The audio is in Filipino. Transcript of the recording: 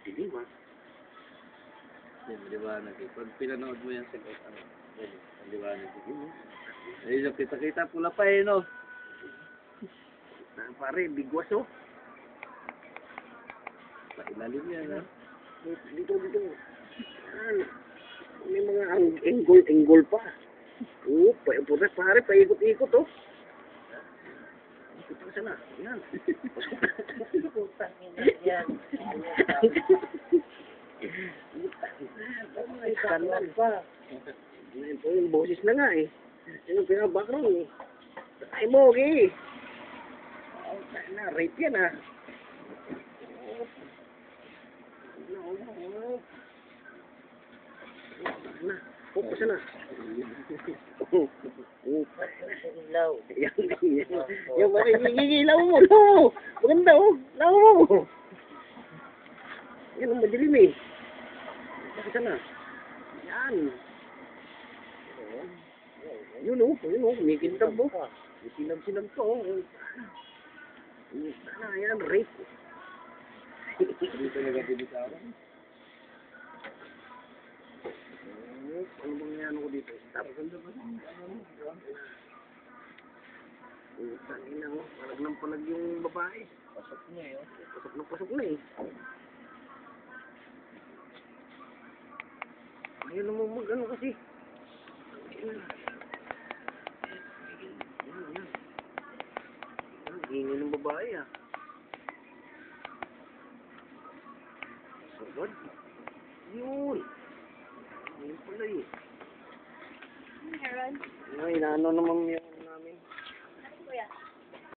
Sige ba? Yan, maliwanag eh. Pag pinanood mo yan sa maliwanag eh. Ayun yung kita-kita, pula pa eh, no? Pare, bigwas oh. Pailalim yan, ha? Dito. Yan. May mga angle pa. Oo, pare, paikot-ikot oh. Ikot ka sana. Yan. Yan. Skandal pa. Ito yung boses na nga eh. Yung pinaka-background eh. Ay mo, okay. Rape yan ah. Na, focus na. Ilaw. Yung ilaw mo. No. Maganda oh. Ilaw mo. Yan ang madilim eh. Focus na. Yan. Yun oh. Kumikintab mo. Sinab to oh. Yan, rape. Dito nag-abibitawan. Ano bang yan ako dito? Stop. Tangina mo, palag ng palag yung babae. Pasok niya, yun. Pasok na eh. Ayaw naman mag-ano kasi. Ang ingay ng babae ah. Sagad. Yun. Ayun pala eh. Meron. Ay, inaano naman yung namin. Kuya.